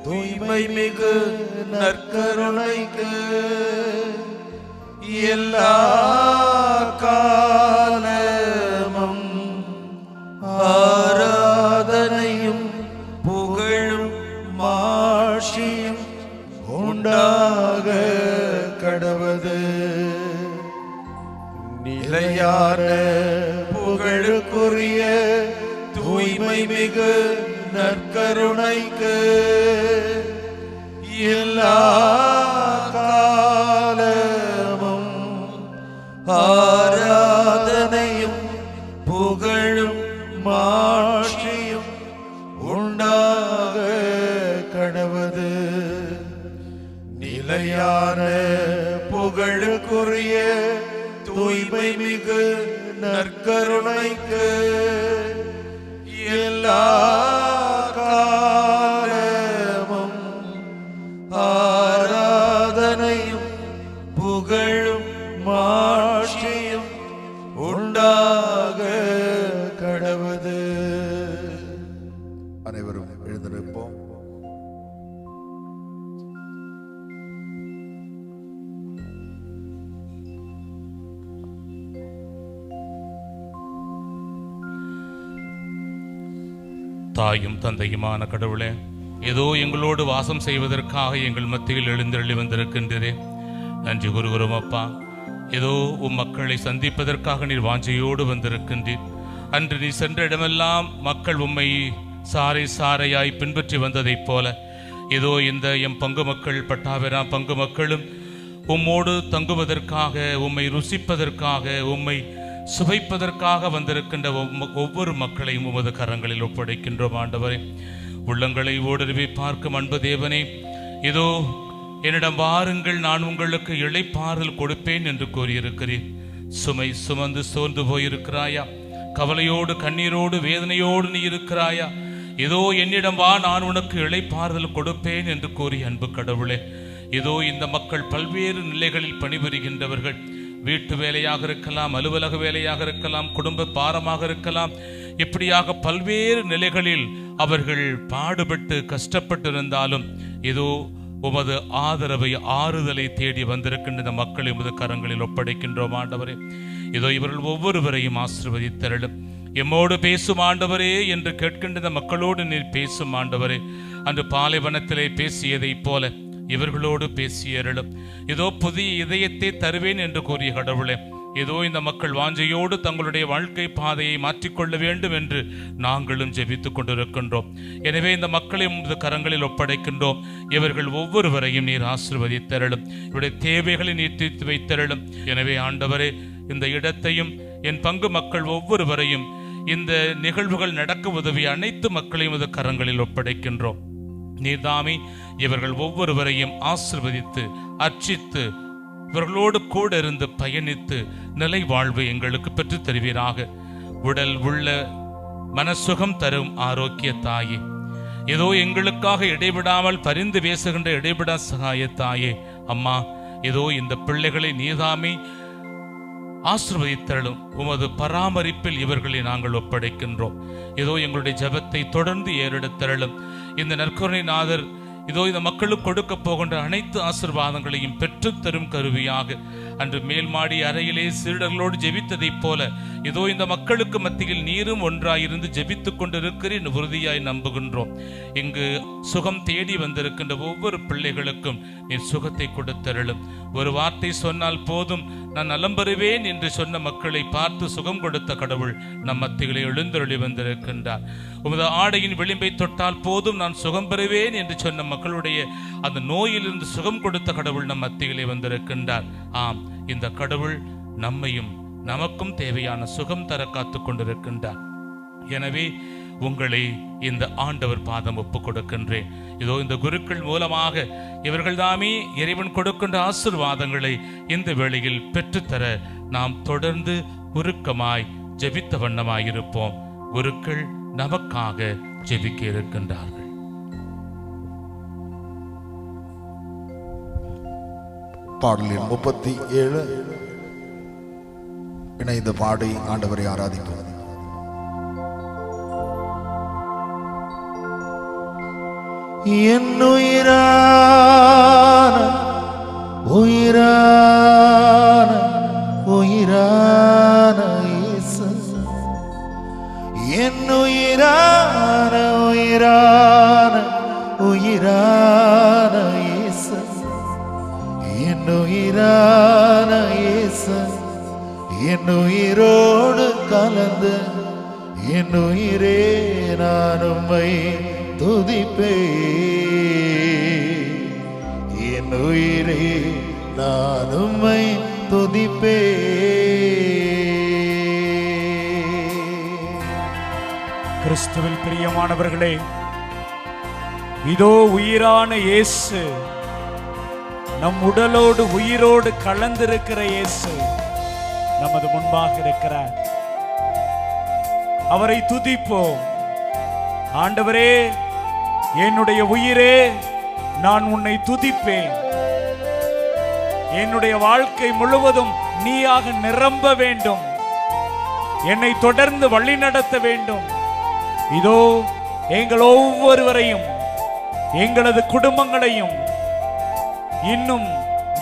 தூய்மை மிகு நற்கருணைக்கு எல்லா காலமும் ஆராதனையும் புகழும் மாட்சியும் உண்டாக கடவது. நிலையான புகழுக்குரிய தூய்மை மிகு நற்கருணைக்கு எல்லா காலமும் ஆராதனையும் புகழும் மாட்சியும் உண்டாக கடவது. நிலையான புகழுக்குரிய தூய்மை மிகு நற்கருணைக்கு எல்லா காலமும் ஆராதனையும் புகழும் மாட்சியும் உண்டாக கடவது. அனைவரும் எழுந்திருப்போம். தாயும் தந்தையுமான கடவுளே, ஏதோ எங்களோடு வாசம் செய்வதற்காக எங்கள் மத்தியில் எழுந்தருளி வந்திருக்கின்றதே, நன்றி கூறுகிறோம் அப்பா. ஏதோ உம் மக்களை சந்திப்பதற்காக நீர் வாஞ்சையோடு வந்திருக்கின்றீர். அன்று நீ சென்ற இடமெல்லாம் மக்கள் உம்மை சாறை சாறையாய் பின்பற்றி வந்ததைப் போல ஏதோ இந்த எம் பங்கு மக்கள் பட்டாபிரா பங்கு மக்களும் உம்மோடு தங்குவதற்காக, உம்மை ருசிப்பதற்காக, உம்மை சுவைப்பதற்காக வந்திருக்கின்ற ஒவ்வொரு மக்களையும் உமது கரங்களில் ஒப்படைக்கின்றோம் ஆண்டவரே. உள்ளங்களை ஓடருவி பார்க்கும் அன்பு தேவனே, இதோ என்னிடம் வாருங்கள், நான் உங்களுக்கு இளைப்பாறுதல் கொடுப்பேன் என்று கூறியிருக்கிறேன். சுமை சுமந்து சோர்ந்து போயிருக்கிறாயா? கவலையோடு கண்ணீரோடு வேதனையோடு நீ இருக்கிறாயா? இதோ என்னிடம் வா, நான் உனக்கு இளைப்பாறுதல் கொடுப்பேன் என்று கூறி அன்பு கடவுளே, இதோ இந்த மக்கள் பல்வேறு நிலைகளில் பணிபுரிகின்றவர்கள். வீட்டு வேலையாக இருக்கலாம், அலுவலக வேலையாக இருக்கலாம், குடும்ப பாரமாக இருக்கலாம், இப்படியாக பல்வேறு நிலைகளில் அவர்கள் பாடுபட்டு கஷ்டப்பட்டிருந்தாலும் இதோ உமது ஆதரவை ஆறுதலை தேடி வந்திருக்கின்ற மக்களை உமது கரங்களில் ஒப்படைக்கின்றோம் ஆண்டவரே. இதோ இவர்கள் ஒவ்வொருவரையும் ஆசீர்வதித்தருளும். எம்மோடு பேசும் ஆண்டவரே என்று கேட்கின்ற மக்களோடு நீர் பேசும் ஆண்டவரே. அன்று பாலைவனத்திலே பேசியதைப் போல இவர்களோடு பேசியருளும். இதோ புதிய இதயத்தை தருவேன் என்று கூறிய கடவுளே, ஏதோ இந்த மக்கள் வாஞ்சையோடு தங்களுடைய வாழ்க்கை பாதையை மாற்றிக்கொள்ள வேண்டும் என்று நாங்களும் ஜெபித்துக் கொண்டிருக்கின்றோம். எனவே இந்த மக்களை உமது கரங்களில் ஒப்படைக்கின்றோம். இவர்கள் ஒவ்வொருவரையும் நீர் ஆசீர்வதித்தருளும், இவருடைய தேவைகளை நீர் தீர்த்து வைத்தருளும். எனவே ஆண்டவரே, இந்த இடத்தையும் என் பங்கு மக்கள் ஒவ்வொருவரையும் இந்த நிகழ்வுகள் நடக்க உதவிய அனைத்து மக்களையும் உமது கரங்களில் ஒப்படைக்கின்றோம். நீர்தாமே இவர்கள் ஒவ்வொருவரையும் ஆசீர்வதித்து அர்ச்சித்து இவர்களோடு கூட இருந்து பயணித்து நிலை வாழ்வு எங்களுக்கு பெற்றுத் தருவீராக. உடல் உள்ள மனசுகம் தரும் ஆரோக்கிய தாயே, ஏதோ எங்களுக்காக இடைவிடாமல் பரிந்து பேசுகின்ற இடைவிடா சகாய தாயே, அம்மா, ஏதோ இந்த பிள்ளைகளை நீதாமே ஆசீர்வதித்தருளும். உமது பராமரிப்பில் இவர்களை நாங்கள் ஒப்படைக்கின்றோம். ஏதோ எங்களுடைய ஜெபத்தை தொடர்ந்து ஏறெடுத்தருளும். இந்த நற்கருணை நாதர் இதோ இந்த மக்களுக்கு கொடுக்க போகின்ற அனைத்து ஆசீர்வாதங்களையும் பெற்றுத்தரும் கருவியாக அன்று மேல் மாடி அறையிலே சீடர்களோடு ஜெபித்ததைப் போல இதோ இந்த மக்களுக்கு மத்தியில் நீரும் ஒன்றாயிருந்து ஜெபித்துக் கொண்டிருக்கிறேன் உறுதியாய் நம்புகின்றோம். இங்கு சுகம் தேடி வந்திருக்கின்ற ஒவ்வொரு பிள்ளைகளுக்கும் நீர் சுகத்தை கொடுத்தருளும். ஒரு வார்த்தை சொன்னால் போதும், நான் நலம் பெறுவேன் என்று சொன்ன மக்களை பார்த்து சுகம் கொடுத்த கடவுள் நம் மத்தியிலே எழுந்தருளி வந்திருக்கின்றார். உமது ஆடையின் விளிம்பை தொட்டால் போதும், நான் சுகம் பெறுவேன் என்று சொன்ன மக்களுடைய அந்த நோயிலிருந்து சுகம் கொடுத்த கடவுள் நம் மத்தியிலே வந்திருக்கின்றார். ஆம், இந்த கடவுள் நம்மையும் நமக்கும் தேவையான சுகம் தர காத்து கொண்டிருக்கின்றார். எனவே உங்களை இந்த ஆண்டவர் பாதம் ஒப்புக் கொடுக்கின்றேன். இதோ இந்த குருக்கள் மூலமாக இவர்கள் தாமே இறைவன் கொடுக்கின்ற ஆசீர்வாதங்களை இந்த வேளையில் பெற்றுத்தர நாம் தொடர்ந்து உருக்கமாய் ஜெபித்த வண்ணமாயிருப்போம். குருக்கள் நமக்காக ஜெபிக்க இருக்கின்றார்கள். பாடலின் 37 இணைந்த பாடி ஆண்டவரை ஆராதிப்போம். என் உயிரான உயிரான உயிரான இயேசு, என் உயிரான உயிரான உயிரான இயேசு, என் உயிரான இயேசு, என் உயிரோடு கலந்து என் உயிரே நான் உம்மை துதிப்பேன், என் உயிரே நான் உம்மை துதிப்பேன். கிறிஸ்துவில் பிரியமானவர்களே, இதோ உயிரான இயேசு, நம் உடலோடு உயிரோடு கலந்திருக்கிற இயேசு நமது முன்பாக இருக்கிறார். அவரை துதிப்போம். ஆண்டவரே, என்னுடைய உயிரே, நான் உன்னை துதிப்பேன். என்னுடைய வாழ்க்கை முழுவதும் நீயாக நிரம்ப வேண்டும். என்னை தொடர்ந்து வழி நடத்த வேண்டும். இதோ எங்கள் ஒவ்வொருவரையும், எங்களது குடும்பங்களையும், இன்னும்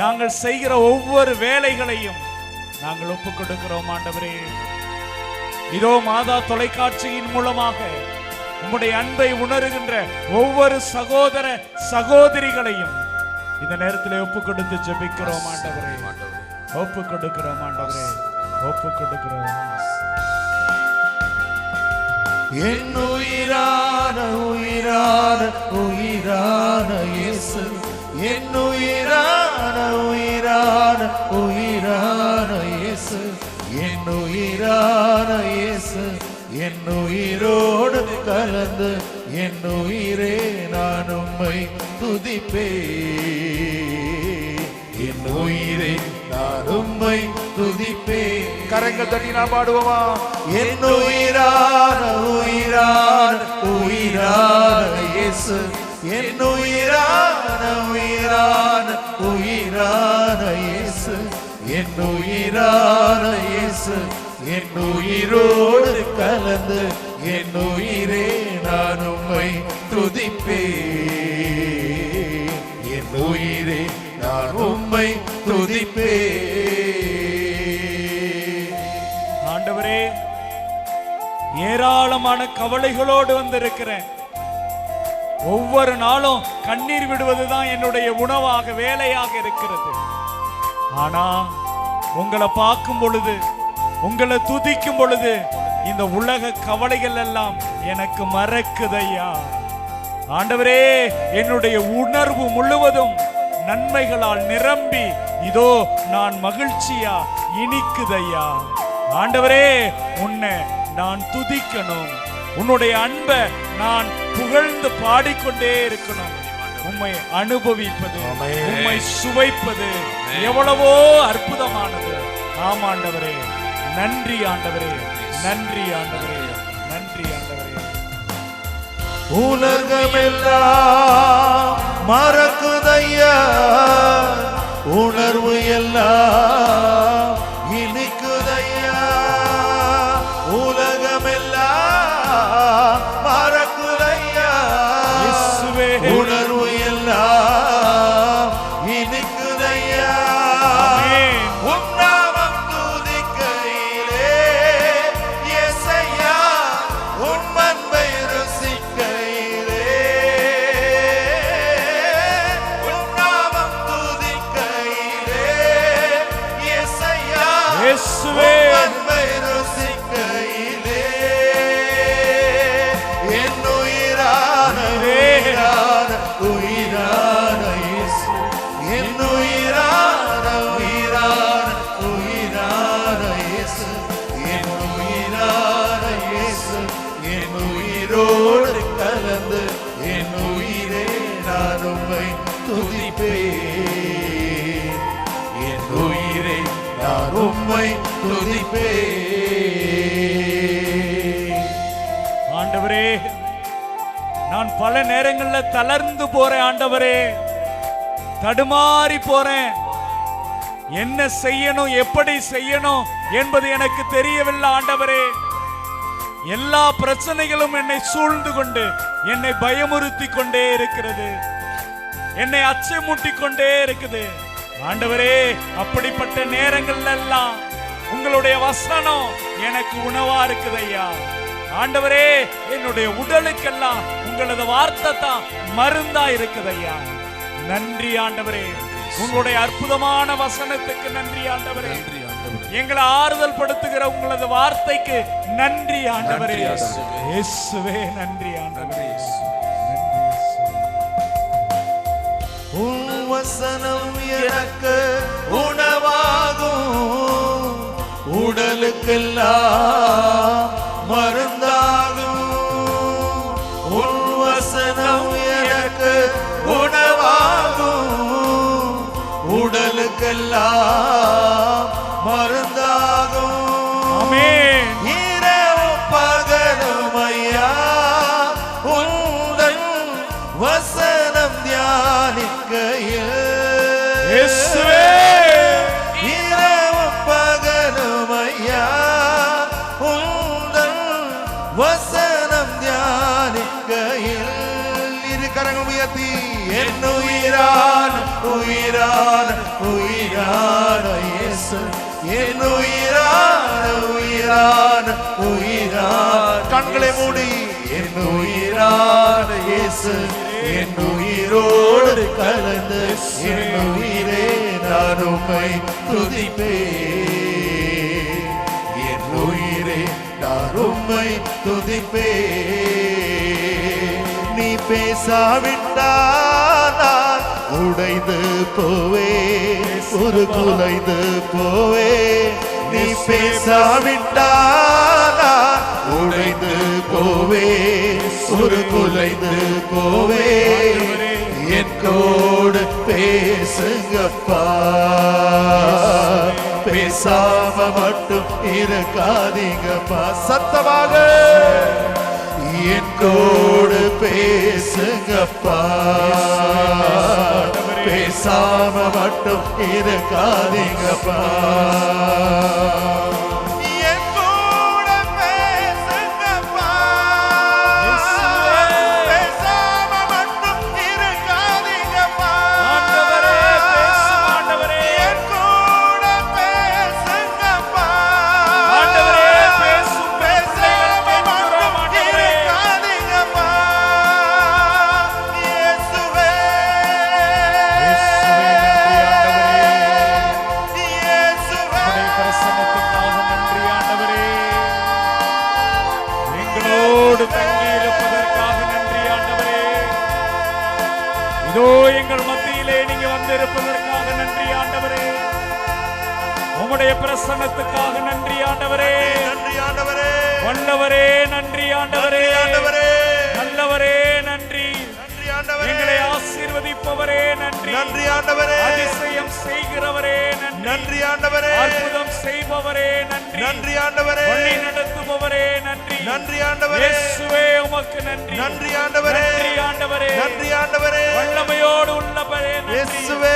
நாங்கள் செய்கிற ஒவ்வொரு வேலைகளையும் நாங்கள் ஒப்புக் கொடுக்கிறோம். ஆண்டவரே, இதோ மாதா தொலைக்காட்சியின் மூலமாக உம்முடைய அன்பை உணர்கின்ற ஒவ்வொரு சகோதர சகோதரிகளையும் இந்த நேரத்தில் ஒப்புக் கொடுத்து ஜெபிக்கிறோம். ஆண்டவரே, ஒப்புக் கொடுக்கிறோம். ஆண்டவரே, ஒப்புக் கொடுக்கிறோம். என் உயிரான உயிரான உயிரான இயேசு, என் உயிரான உயிரான உயிரான இயேசு, என் உயிரான இயேசு, என் உயிரோடு கலந்து என் உயிரே நான் உம்மை துதிப்பேன், என் உயிரே நான் உம்மை துதிப்பேன். கரங்கள் தட்டி நான் பாடுவோமா? என் உயிரான உயிரான உயிரான இயேசு, என் உயிரான உயிரான உயிரான இயேசு, என் உயிரான இயேசு, என் உயிரோடு கலந்து என் உயிரே நான் உம்மை துதிப்பேன், என் உயிரே நான் உம்மை துதிப்பேன். ஆண்டவரே, ஏராளமான கவலைகளோடு வந்திருக்கிறேன். ஒவ்வொரு நாளும் கண்ணீர் விடுவதுதான் என்னுடைய உணவாக, வேலையாக இருக்கிறது. ஆனா உங்களை பார்க்கும் பொழுது, உங்களை துதிக்கும் பொழுது இந்த உலக கவலைகள் எல்லாம் எனக்கு மறக்குதையா. ஆண்டவரே, என்னுடைய உணர்வு முழுவதும் நன்மைகளால் நிரம்பி இதோ நான் மகிழ்ச்சியா இனிக்குதையா. ஆண்டவரே, உன்னை நான் துதிக்கணும். உன்னுடைய அன்பை நான் புகழ்ந்து பாடிக்கொண்டே இருக்கணும். உம்மை அனுபவிப்பது, உம்மை சுவைப்பது எவ்வளவோ அற்புதமானது. ஆமாண்டவரே, நன்றி ஆண்டவரே, நன்றி ஆண்டவரே, நன்றி ஆண்டவரே. உலகமெல்லாம் மறக்குதையா, உணர்வு எல்லாம் இனிக்குதையா. உலகமெல்லாம் மறக்குதையா, உணர்வு எல்லாம் இனிக்குதையா. உம் நாமம் துதிக்கையிலே இயேசையா, உன் அன்பை ருசிக்கையிலே, உன் நாமம் துதிக்கையிலே இயேசையா, இயேசுவே, உன் அன்பை ருசிக்கையிலே, என் உயிரான உயிரான உயிரான இயேசு, என் உயிரான உயிரான உயிரான இயேசு, என் உயிரான இயேசு, என் உயிரோடு கலந்து என் உயிரே நான் உம்மை துதிப்பேன், என் உயிரே நான் உம்மை துதிப்பேன். ஆண்டவரே, நான் பல நேரங்கள்ல தளர்ந்து போறேன். ஆண்டவரே, தடுமாறி போறேன். என்ன செய்யணும், எப்படி செய்யணும் என்பது எனக்கு தெரியவில்லை. ஆண்டவரே, எல்லா பிரச்சனைகளும் என்னை சூழ்ந்து கொண்டு என்னை பயமுறுத்தி கொண்டே இருக்கிறது, என்னை அச்சமூட்டி கொண்டே இருக்குது. ஆண்டவரே, அப்படிப்பட்ட நேரங்கள்ல எல்லாம் உங்களுடைய வசனம் எனக்கு உணவா இருக்குது ஐயா. ஆண்டவரே, என்னுடைய உடலுக்கெல்லாம் உங்களது வார்த்தை தான் மருந்தா இருக்குது ஐயா. நன்றி ஆண்டவரே, உங்களுடைய அற்புதமான வசனத்துக்கு நன்றி ஆண்டவரே. எங்களை ஆறுதல் படுத்துகிற உங்களது வார்த்தைக்கு நன்றி ஆண்டவரே. இயேசுவே நன்றி ஆண்டவரே. உன் வசனம் எனக்கு உணவாகும், உடலுக்கெல்லாம் மருந்தாகும். உன் வசனம் எனக்கு உணவாகும், உடலுக்கெல்லாம் மருந்தாகும். ஆமென். இரவும் பகலும் ஐயா உந்தன் வசனம் தியானிக்கையில், இயேசுவே, இரவும் பகலும் ஐயா உந்தன் வசனம் தியானிக்கையில். இரு கரங்கள் உயர்த்தி, என் உயிரான உயிரான உயிரான இயேசு, என் உயிரான உயிரான உயிரான, கண்களை மூடி, என் உயிரான இயேசு, என் உயிரோடு கலந்து என் உயிரே நான் உம்மை துதிப்பேன். என் உயிரே நான் உம்மை துதிப்பேன். நீ பேசாவிட்டால் நான் உடைந்து போவே, ஒரு குலைந்து போவே. நீ பேசாவிட்டால் நான் உடைந்து போவே, ஒரு குலைந்து போவே. என் கோடு பேசுங்கப்பா, பேசாம மட்டும் இருக்காதீங்கப்பா. சத்தமாக என் கோடு பேசுங்கப்பா, பேசாம மட்டும் இருக்காதீங்கப்பா. என் கூட பேசுங்கப்பா, பேசாம மட்டும் இருக்காதீங்கப்பா. ஆண்டவரே, பேசும் ஆண்டவரே. என் கூட பேசுங்கப்பா, ஆண்டவரே, பேசும் பேசாம கேட்கிறோம் மட்டும் ஆண்டவரே. இருக்காதீங்கப்பா. இயேசுவே, இயேசுவே, உம்முடைய பிரசன்னத்துக்காக நன்றி ஆண்டவரே. எங்களோடு தங்கி இருப்பதற்காக நன்றி ஆண்டவரே. இதோ எங்கள் மத்தியிலே நீங்க வந்திருப்பதற்காக நன்றி ஆண்டவரே. உம்முடைய பிரசன்னத்துக்காக நன்றி ஆண்டவரே. நன்றி ஆண்டவரே, வல்லவரே நன்றி ஆண்டவரே. ஆண்டவரே, நல்லவரே நன்றி. நன்றி ஆண்டவரே, எங்களை ஆசீர்வதிப்பவரே நன்றி. நன்றி ஆண்டவரே, அதிசயம் செய்கிறவரே நன்றி. நன்றி ஆண்டவரே, அற்புதம் செய்பவரே நன்றி. நன்றி ஆண்டவரே, வழி நடத்துபவரே நன்றி. நன்றி ஆண்டவரே, இயேசுவே உமக்கு நன்றி. நன்றி ஆண்டவரே, நன்றி ஆண்டவரே. நன்றி ஆண்டவரே, வல்லமையோடு உள்ளவரே நன்றி. இயேசுவே,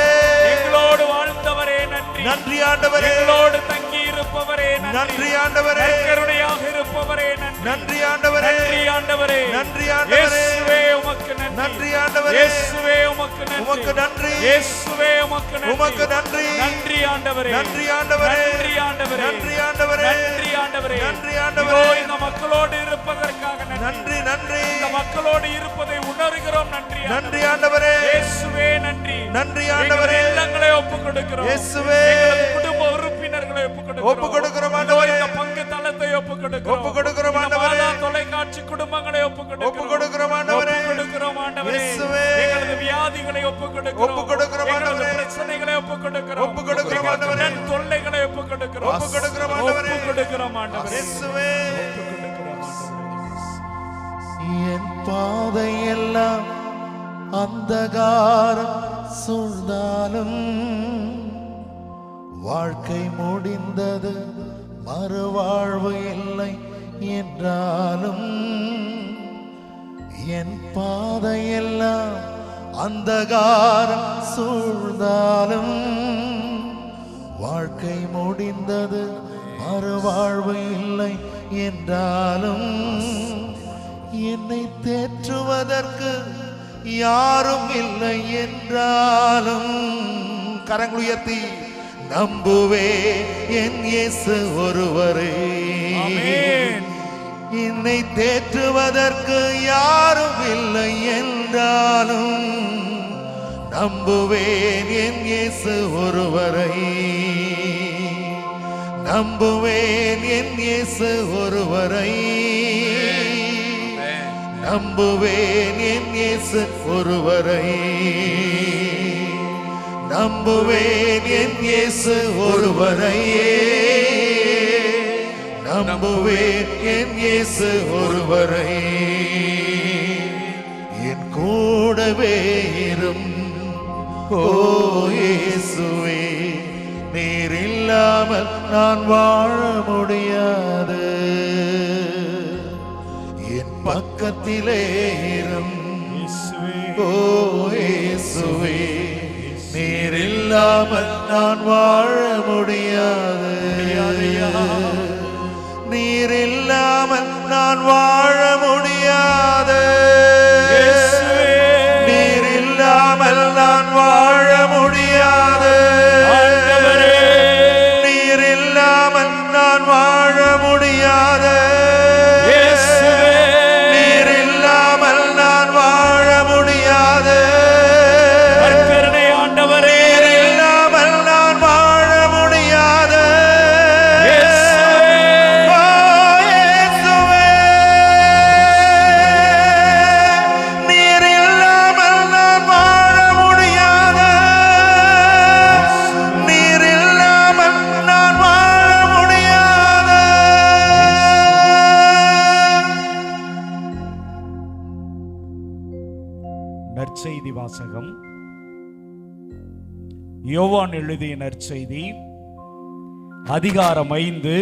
எங்களோடு வாழ்ந்தவரே நன்றி. நன்றி ஆண்டவரே, எங்களோடு தங்கி இருப்பவரே நன்றி. நன்றி ஆண்டவரே, கருணையாக இருப்பவரே நன்றி. நன்றி ஆண்டவரே, நன்றி ஆண்டவரே. நன்றி ஆண்டவரே, இயேசுவே உமக்கு நன்றி. நன்றி ஆண்டவரே, இயேசுவே உமக்கு நன்றி. உமக்கு நன்றி, இயேசுவே உமக்கு நன்றி. உமக்கு நன்றி, நன்றி ஆண்டவரே. நன்றி ஆண்டவரே, நன்றி ஆண்டவரே. நன்றி ஆண்டவரே, நன்றி ஆண்டவரே. நன்றி இதோ ஆண்டவரே, இந்த மக்களோடு இருப்பதற்காக நன்றி. நன்றி நன்றி, இந்த மக்களோடு இருப்பதை உணர்கிறோம். நன்றி நன்றி ஆண்டவரே, இயேசுவே நன்றி. நன்றி ஆண்டவரே, எங்கள் இல்லங்களை ஒப்புக் கொடுக்கிறோம். இயேசுவே, எங்களது குடும்ப உறுப்பினர்களை ஒப்புக் ஒப்புக் கொடுக்கிறோம் இதோ ஆண்டவரே, இந்த பங்கு தளத்தை ஒப்புக் கொடுக்கிறோம். ஒப்புக் கொடுக்கிறோம் இந்த ஆண்டவரே, மாதா தொலைக்காட்சி குடும்பங்களை ஒப்புக் ஒப்புக் கொடுக்கிறோம் ஆண்டவரே, ஒப்புக் கொடுக்கிறோம் ஆண்டவரே. இயேசுவே, எங்களது வியாதிகளை ஒப்புக் கொடுக்கிறோம். ஒப்புக் கொடுக்கிறோம் எங்களது ஆண்டவரே, பிரச்சனைகளை ஒப்புக் கொடுக்கிறோம். ஒப்புக் கொடுக்கிறோம் எங்களது ஆண்டவரே, கடன் தொல்லைகளை ஒப்புக் கொடுக்கிறோம். ஒப்புக் கொடுக்கிறோம் ஆண்டவரே, ஒப்புக் கொடுக்கிறோம் ஆண்டவரே. இயேசுவே. ஒப்புக் கொடுக்கிறோம் ஆண்டவரே. என் பாதையெல்லாம் அந்தகாரம் சூழ்ந்தாலும் வாழ்க்கை முடிந்தது, மறுவாழ்வு இல்லை என்றாலும் என் பாதையெல்லாம் அந்தகாரம் சூழ்ந்தாலும் வாழ்க்கை முடிந்தது, மறுவாழ்வு இல்லை என்றாலும் என்னை தேற்றுவதற்கு யாரும் இல்லை என்றாலும் கரங்கள் உயர்த்தி நம்புவே என் இயேசு ஒருவரே. ஆமென். என்னை தேற்றுவதற்கு யாரும் இல்லை என்றாலும் நம்புவேன் என் இயேசு ஒருவரை. நம்புவேன் என் இயேசு ஒருவரை. நம்புவேன் என் இயேசு ஒருவரை. நம்புவேன் என் இயேசு ஒருவரை. நம்புவேன் என் இயேசு ஒருவரை. என் கூடவே இரும் ஓ இயேசுவே, நீர் இல்லாமல் நான் வாழ முடியாது. என் பக்கத்திலே இரும் ஓ இயேசுவே, நீர் இல்லாமல் நான் வாழ முடியாது. நீர் இல்லாமல் நான் வாழ முடியாது. நீர் இல்லாமல் நான் வாழ முடியாது. நீர் இல்லாமல் நான் வாழ முடியாது. நீர் இல்லாமல் நான் வாழ முடியாது. ஆண்டவரே, நீர் இல்லாமல் நான் வாழ முடியாது. நற்செய்தி வாசகம். யோவான் எழுதிய நற்செய்தி அதிகாரம் 5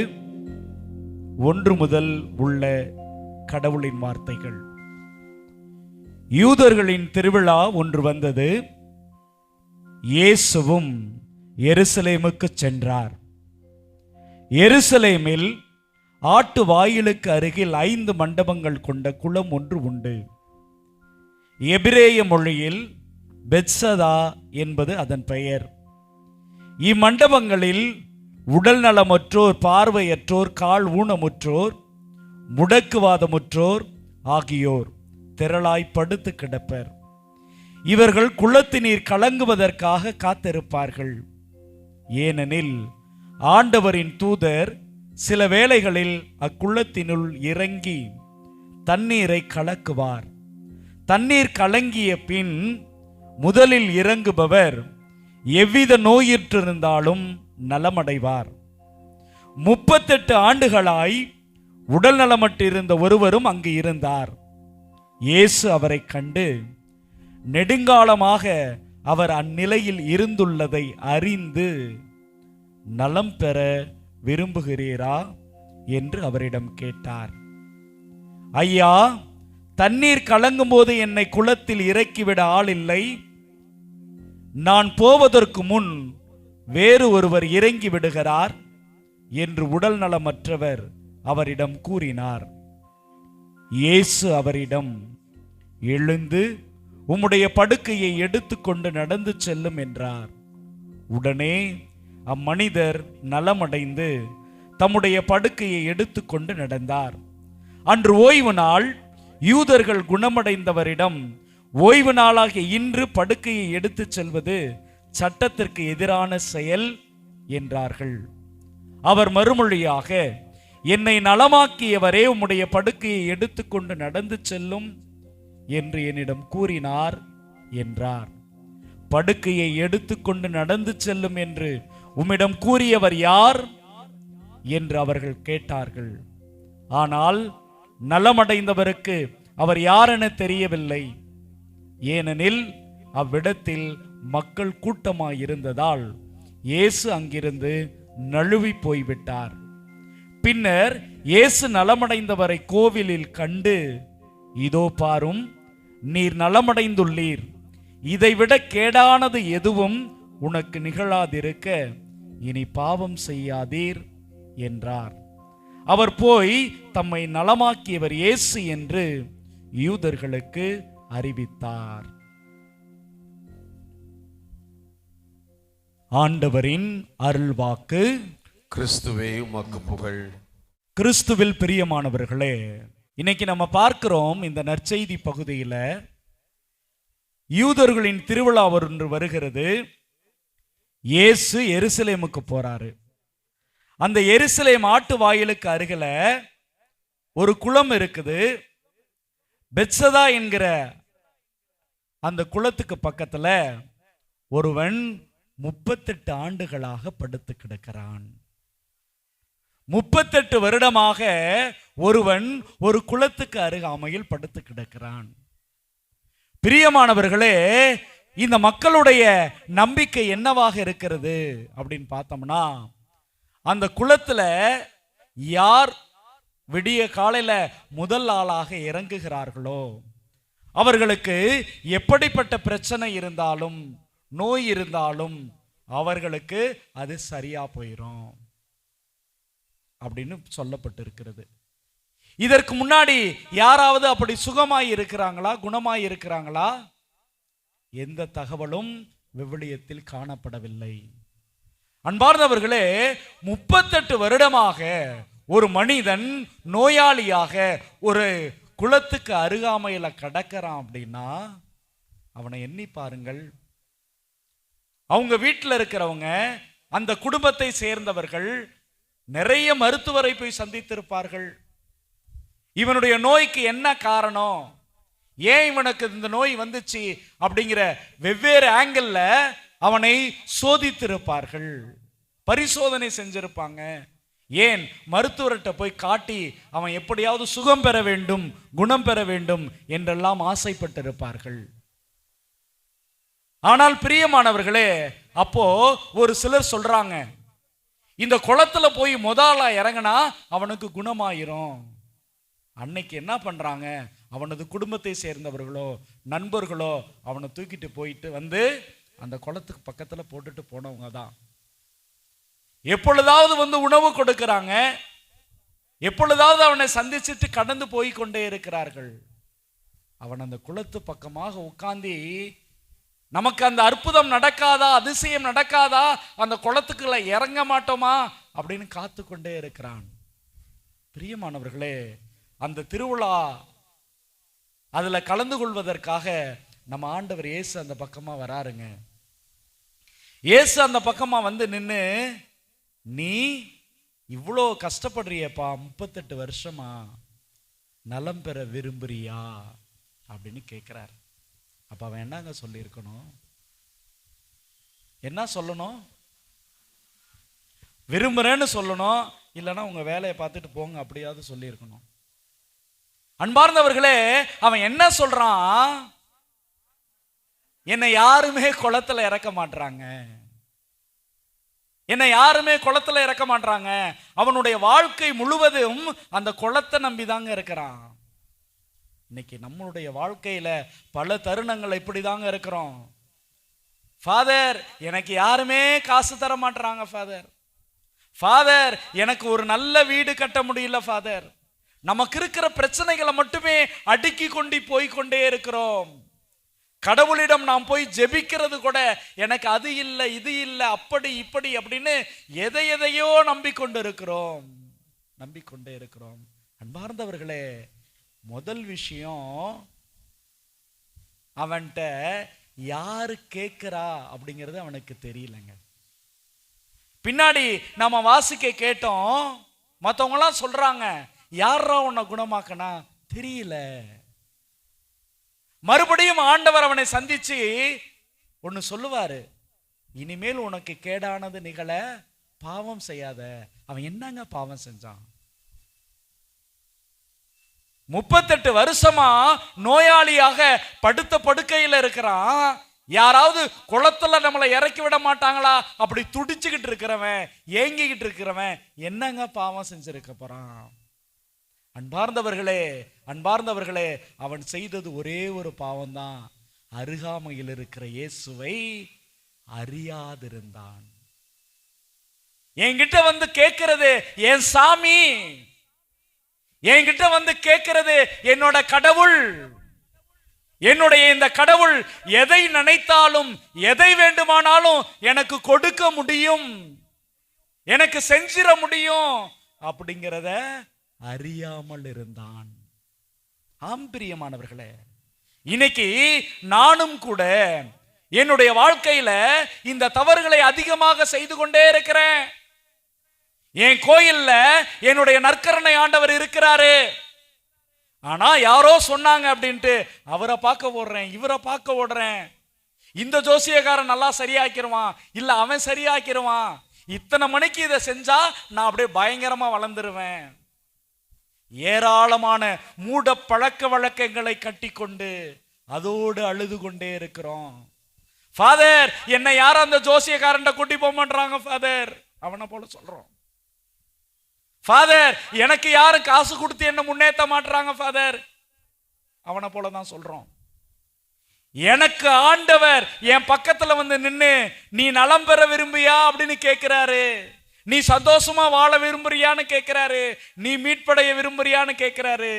1 முதல் உள்ள கடவுளின் வார்த்தைகள். யூதர்களின் திருவிழா ஒன்று வந்தது. இயேசுவும் எருசலேமுக்கு சென்றார். எருசலேமில் ஆட்டு வாயிலுக்கு அருகில் 5 மண்டபங்கள் கொண்ட குளம் ஒன்று உண்டு. எபிரேய மொழியில் பெத்சதா என்பது அதன் பெயர். இம்மண்டபங்களில் உடல் நலமற்றோர், பார்வையற்றோர், கால் ஊனமுற்றோர், முடக்குவாதமுற்றோர் ஆகியோர் திரளாய் படுத்து கிடப்பர். இவர்கள் குளத்தினீர் கலங்குவதற்காக காத்திருப்பார்கள். ஏனெனில் ஆண்டவரின் தூதர் சில வேளைகளில் அக்குளத்தினுள் இறங்கி தண்ணீரை கலக்குவார். தண்ணீர் கலங்கிய பின் முதலில் இறங்குபவர் எவ்வித நோயிற்றிருந்தாலும் நலமடைவார். 38 ஆண்டுகளாய் உடல் நலமற்றிருந்த ஒருவரும் அங்கு இருந்தார். இயேசு அவரை கண்டு, நெடுங்காலமாக அவர் அந்நிலையில் இருந்துள்ளதை அறிந்து, நலம் பெற விரும்புகிறீரா என்று அவரிடம் கேட்டார். ஐயா, தண்ணீர் கலங்கும் போது என்னை குளத்தில் இறக்கிவிட ஆள் இல்லை. நான் போவதற்கு முன் வேறு ஒருவர் இறங்கி விடுகிறார் என்று உடல் நலமற்றவர் அவரிடம் கூறினார். இயேசு அவரிடம், எழுந்து உம்முடைய படுக்கையை எடுத்துக்கொண்டு நடந்து செல்லும் என்றார். உடனே அம்மனிதர் நலமடைந்து தம்முடைய படுக்கையை எடுத்துக்கொண்டு நடந்தார். அன்று ஓய்வு நாள். யூதர்கள் குணமடைந்தவரிடம், ஓய்வு நாளாகிய இன்று படுக்கையை எடுத்துச் செல்வது சட்டத்திற்கு எதிரான செயல் என்றார்கள். அவர் மறுமொழியாக, என்னை நலமாக்கியவரே உம்முடைய படுக்கையை எடுத்துக்கொண்டு நடந்து செல்லும் என்று என்னிடம் கூறினார் என்றார். படுக்கையை எடுத்துக்கொண்டு நடந்து செல்லும் என்று உம்மிடம் கூறியவர் யார் என்று அவர்கள் கேட்டார்கள். ஆனால் நலமடைந்தவருக்கு அவர் யாரென தெரியவில்லை. ஏனெனில் அவ்விடத்தில் மக்கள் கூட்டமாயிருந்ததால் இயேசு அங்கிருந்து நழுவி போய்விட்டார். பின்னர் இயேசு நலமடைந்தவரை கோவிலில் கண்டு, இதோ பாரும், நீர் நலமடைந்துள்ளீர். இதைவிட கேடானது எதுவும் உனக்கு நிகழாதிருக்க இனி பாவம் செய்யாதீர் என்றார். அவர் போய் தம்மை நலமாக்கியவர் இயேசு என்று யூதர்களுக்கு அறிவித்தார். ஆண்டவரின் அருள்வாக்கு. கிறிஸ்துவே உமக்கு புகழ். கிறிஸ்துவில் பிரியமானவர்களே, இன்னைக்கு நம்ம பார்க்கிறோம் இந்த நற்செய்தி பகுதியில் யூதர்களின் திருவிழா ஒன்று வருகிறது. இயேசு எருசலேமுக்கு போறாரு. அந்த எருசலேம் ஆட்டு வாயிலுக்கு அருகில ஒரு குளம் இருக்குது. பெத்சதா என்கிற அந்த குளத்துக்கு பக்கத்துல ஒருவன் 38 ஆண்டுகளாக படுத்து கிடக்கிறான். 38 வருடமாக ஒருவன் ஒரு குளத்துக்கு அருகாமையில் படுத்து கிடக்கிறான். பிரியமானவர்களே, இந்த மக்களுடைய நம்பிக்கை என்னவாக இருக்கிறது அப்படின்னு பார்த்தோம்னா, அந்த குளத்துல யார் விடிய காலையில முதல் ஆளாக இறங்குகிறார்களோ அவர்களுக்கு எப்படிப்பட்ட பிரச்சனை இருந்தாலும் நோய் இருந்தாலும் அவர்களுக்கு அது சரியா போயிடும் அப்படின்னு சொல்லப்பட்டிருக்கிறது. இதற்கு முன்னாடி யாராவது அப்படி சுகமாய் இருக்கிறாங்களா, குணமாய் இருக்கிறாங்களா? எந்த தகவலும் விவிலியத்தில் காணப்படவில்லை. அன்பார்ந்தவர்களே, 38 வருடமாக ஒரு மனிதன் நோயாளியாக ஒரு குளத்துக்கு அருகாமையில கடக்கிறான் அப்படின்னா அவனை எண்ணி பாருங்கள். அவங்க வீட்டில் இருக்கிறவங்க, அந்த குடும்பத்தை சேர்ந்தவர்கள் நிறைய மருத்துவரை போய் சந்தித்திருப்பார்கள். இவனுடைய நோய்க்கு என்ன காரணம், ஏன் இவனுக்கு இந்த நோய் வந்துச்சு அப்படிங்கிற வெவ்வேறு ஆங்கிள் அவனை சோதித்திருப்பார்கள், பரிசோதனை செஞ்சிருப்பாங்க. ஏன் மருத்துவர்கிட்ட போய் காட்டி அவன் எப்படியாவது சுகம் பெற வேண்டும், குணம் பெற வேண்டும் என்றெல்லாம் ஆசைப்பட்டிருப்பார்கள். ஆனால் பிரியமானவர்களே, அப்போ ஒரு சிலர் சொல்றாங்க, இந்த குளத்துல போய் முதலா இறங்கினா அவனுக்கு குணமாயிரும். அன்னைக்கு என்ன பண்றாங்க, அவனது குடும்பத்தை சேர்ந்தவர்களோ நண்பர்களோ அவனை தூக்கிட்டு போயிட்டு வந்து அந்த குளத்துக்கு பக்கத்துல போட்டுட்டு போனவங்க தான். எப்பொழுதாவது வந்து உணவு கொடுக்கிறாங்க, எப்பொழுதாவது அவனை சந்திச்சுட்டு கடந்து போய் கொண்டே இருக்கிறார்கள். அவன் அந்த குளத்து பக்கமாக உட்கார்ந்து, நமக்கு அந்த அற்புதம் நடக்காதா, அதிசயம் நடக்காதா, அந்த குளத்துக்குள்ள இறங்க மாட்டோமா அப்படின்னு காத்து கொண்டே இருக்கிறான். பிரியமானவர்களே, அந்த திருவிழா அதுல கலந்து கொள்வதற்காக நம்ம ஆண்டவர் இயேசு அந்த பக்கமா வராருங்க. இயேசு அந்த பக்கமா வந்து நின்று, நீ இவ்வளோ கஷ்டப்படுறியப்பா, 38 வருஷமா நலம் பெற விரும்புறியா அப்படின்னு கேட்கிறார். அப்ப அவன் என்னங்க சொல்லியிருக்கணும், என்ன சொல்லணும்? விரும்புறேன்னு சொல்லணும், இல்லைன்னா உங்க வேலையை பார்த்துட்டு போங்க அப்படியாவது சொல்லியிருக்கணும். அன்பார்ந்தவர்களே, அவன் என்ன சொல்றான், என்னை யாருமே குளத்துல இறக்க மாட்டாங்க, என்னை யாருமே குளத்துல இறக்க மாட்டாங்க. அவனுடைய வாழ்க்கை முழுவதும் அந்த குளத்தை நம்பிதாங்க இருக்கிறான். இன்னைக்கு நம்மளுடைய வாழ்க்கையில பல தருணங்கள் இப்படிதாங்க இருக்கிறோம். ஃபாதர், எனக்கு யாருமே காசு தர மாட்டாங்க ஃபாதர். ஃபாதர், எனக்கு ஒரு நல்ல வீடு கட்ட முடியல ஃபாதர். நமக்கு இருக்கிற பிரச்சனைகளை மட்டுமே அடுக்கி கொண்டு போய்கொண்டே இருக்கிறோம். கடவுளிடம் நாம் போய் ஜெபிக்கிறது கூட, எனக்கு அது இல்லை இது இல்லை அப்படி இப்படி அப்படின்னு எதையோ நம்பிக்கொண்டே இருக்கிறோம். அன்பார்ந்தவர்களே, முதல் விஷயம், அவன்கிட்ட யாரு கேட்கிறா அப்படிங்கிறது அவனுக்கு தெரியலங்க. பின்னாடி நாம வாசிக்க கேட்டோம், மற்றவங்களாம் சொல்றாங்க, யாரா உன்னை குணமாக்கனா தெரியல. மறுபடியும் ஆண்டவர் அவனை சந்திச்சு ஒன்னு சொல்லுவாரு, இனிமேல் உனக்கு கேடானது நிகழ பாவம் செய்யாத. அவன் என்னங்க பாவம் செஞ்சான்? 38 வருஷமா நோயாளியாக படுத்த படுக்கையில் இருக்கிறான். யாராவது குளத்துல நம்மளை இறக்கி விட மாட்டாங்களா அப்படி துடிச்சுக்கிட்டு இருக்கிறவன், ஏங்கிக்கிட்டு இருக்கிறவன் என்னங்க பாவம் செஞ்சிருக்க போறான்? அன்பார்ந்தவர்களே, அவன் செய்தது ஒரே ஒரு பாவம் தான். அருகாமையில் இருக்கிற இயேசுவை அறியாதிருந்தான். என்கிட்ட வந்து கேட்கிறது, என் சாமி என்கிட்ட வந்து கேட்கிறது என்னோட கடவுள். என்னுடைய இந்த கடவுள் எதை நினைத்தாலும் எதை வேண்டுமானாலும் எனக்கு கொடுக்க முடியும், எனக்கு செஞ்சிட முடியும் அப்படிங்கிறத அறியாமல் இருந்தான். ஆம் பிரியமானவர்களே, இன்னைக்கு நானும் கூட என்னுடைய வாழ்க்கையில இந்த தவறுகளை அதிகமாக செய்து கொண்டே இருக்கிறேன். என் கோயில்ல என்னுடைய நற்கருணை ஆண்டவர் இருக்கிறாரு, ஆனா யாரோ சொன்னாங்க அப்படின்ட்டு அவரை பார்க்க ஓடுறேன், இவரை பார்க்க ஓடுறேன். இந்த ஜோசியக்காரன் நல்லா சரியாக்கிடுவான், இல்ல அவன் சரியாக்கிடுவான், இத்தனை மணிக்கு இதை செஞ்சா நான் அப்படியே பயங்கரமா வளர்ந்துருவேன். ஏராளமான மூட பழக்க வழக்கங்களை கட்டி கொண்டு அதோடு அழுது கொண்டே இருக்கிறோம். ஃபாதர், என்னை யாரும் அந்த ஜோசியக்காரன் கூட்டி போக மாட்டாங்க ஃபாதர், அவனை போல சொல்றோம். ஃபாதர், எனக்கு யாரும் காசு கொடுத்து என்ன முன்னேற்ற மாட்டாங்க ஃபாதர், அவனை போல தான் சொல்றோம். எனக்கு ஆண்டவர் என் பக்கத்துல வந்து நின்னு நீ நலம் பெற விரும்பியா அப்படின்னு கேட்கிறாரு, நீ சந்தோஷமா வாழ விரும்புறியான்னு கேட்கிறாரு, நீ மீட்படைய விரும்புறியான்னு கேட்கிறாரு.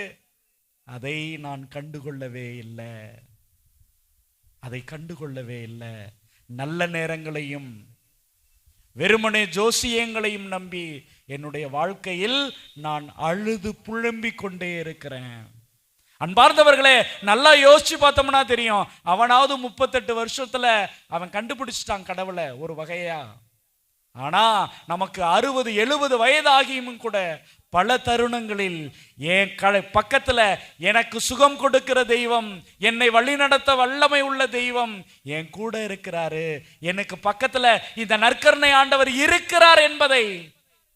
அதை நான் கண்டுகொள்ளவே இல்லை, அதை கண்டுகொள்ளவே இல்லை. நல்ல நேரங்களையும் வெறுமனே ஜோசியங்களையும் நம்பி என்னுடைய வாழ்க்கையில் நான் அழுது புலம்பிக் கொண்டே இருக்கிறேன். அன்பார்ந்தவர்களே, நல்லா யோசிச்சு பார்த்தோம்னா தெரியும், அவனாவது 38 வருஷத்துல அவன் கண்டுபிடிச்சிட்டான் கடவுளை ஒரு வகையா. ஆனா நமக்கு 60-70 வயது ஆகியும் கூட பல தருணங்களில் என் பக்கத்துல எனக்கு சுகம் கொடுக்கிற தெய்வம், என்னை வழி நடத்த வல்லமை உள்ள தெய்வம் என் கூட இருக்கிறாரு, எனக்கு பக்கத்துல இந்த நற்கருணை ஆண்டவர் இருக்கிறார் என்பதை